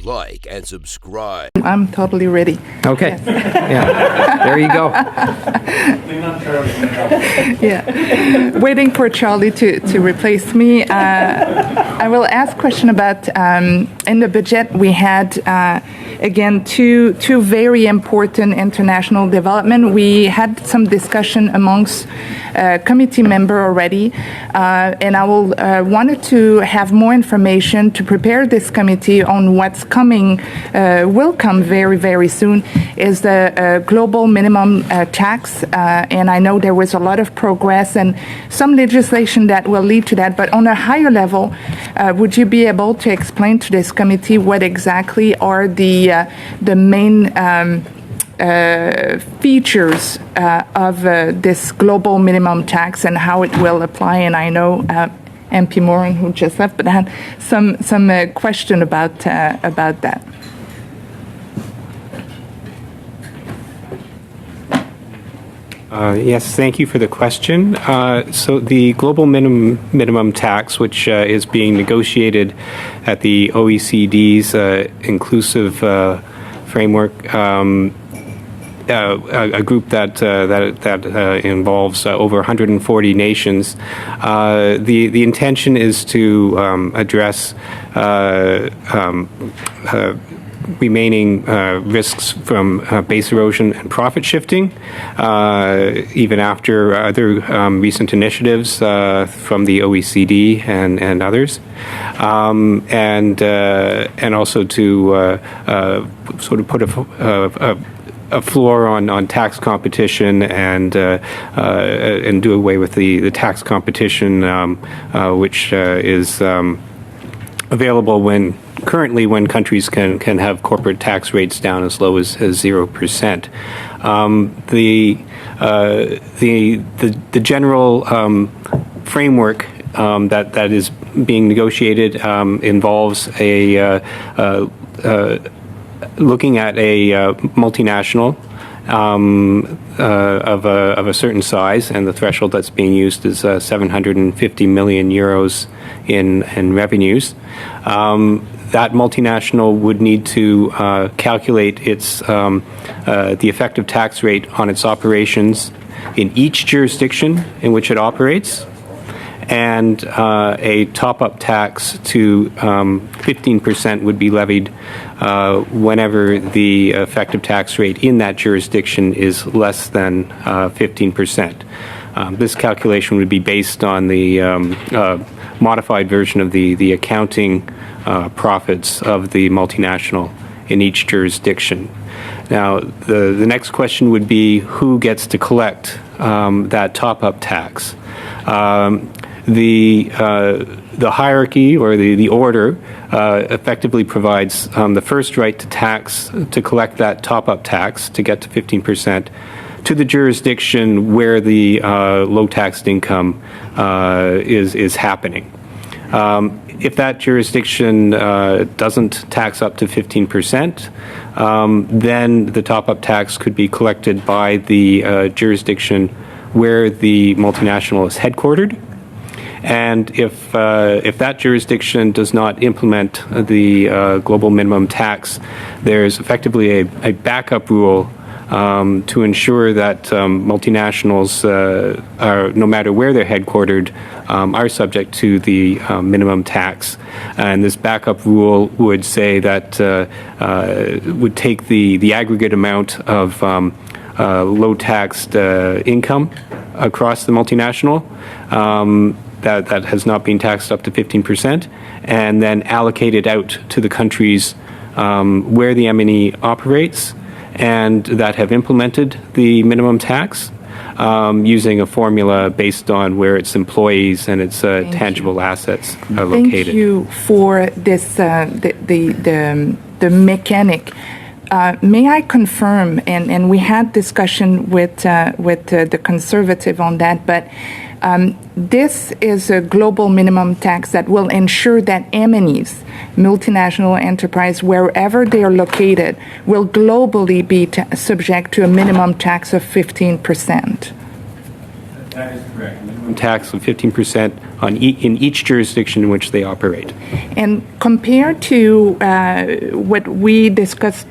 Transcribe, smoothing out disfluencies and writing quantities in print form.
like, and subscribe. I'm totally ready. Okay. Yes. Yeah. There you go. Yeah. Waiting for Charlie to replace me. I will ask a question about, in the budget we had, again, two very important international development. We had some discussion amongst committee member already, and I will wanted to have more information to prepare this committee on what's coming, will come very, very soon, is the global minimum tax, and I know there was a lot of progress and some legislation that will lead to that, but on a higher level, would you be able to explain to this committee what exactly are the main features of this global minimum tax and how it will apply? And I know MP Moran, who just left, but had some question about that. Yes, thank you for the question. So the global minimum tax, which is being negotiated at the OECD's inclusive framework, a group that involves over 140 nations. The intention is to address remaining risks from base erosion and profit shifting, even after other recent initiatives from the OECD and others, and also to sort of put a floor on tax competition and do away with the tax competition which is available currently when countries can have corporate tax rates down as low as 0%. The general framework that is being negotiated involves looking at a multinational of a certain size, and the threshold that's being used is 750 million euros in revenues. That multinational would need to calculate its the effective tax rate on its operations in each jurisdiction in which it operates, and a top-up tax to 15% would be levied whenever the effective tax rate in that jurisdiction is less than 15%. This calculation would be based on the modified version of the accounting profits of the multinational in each jurisdiction. Now, the next question would be who gets to collect that top-up tax. The hierarchy or the order effectively provides the first right to collect that top-up tax to get to 15% to the jurisdiction where the low taxed income is happening. If that jurisdiction doesn't tax up to 15%, then the top-up tax could be collected by the jurisdiction where the multinational is headquartered. And if that jurisdiction does not implement the global minimum tax, there's effectively a backup rule to ensure that multinationals, no matter where they're headquartered, are subject to the minimum tax. And this backup rule would say that would take the aggregate amount of low-taxed income across the multinational that has not been taxed up to 15%, and then allocate it out to the countries where the M&E operates and that have implemented the minimum tax, using a formula based on where its employees and its tangible assets are located. Thank you for this, the mechanic. May I confirm, and we had discussion with the conservative on that, but this is a global minimum tax that will ensure that M&Es, multinational enterprise, wherever they are located, will globally be subject to a minimum tax of 15%. That is correct. Minimum tax of 15% in each jurisdiction in which they operate. And compared to what we discussed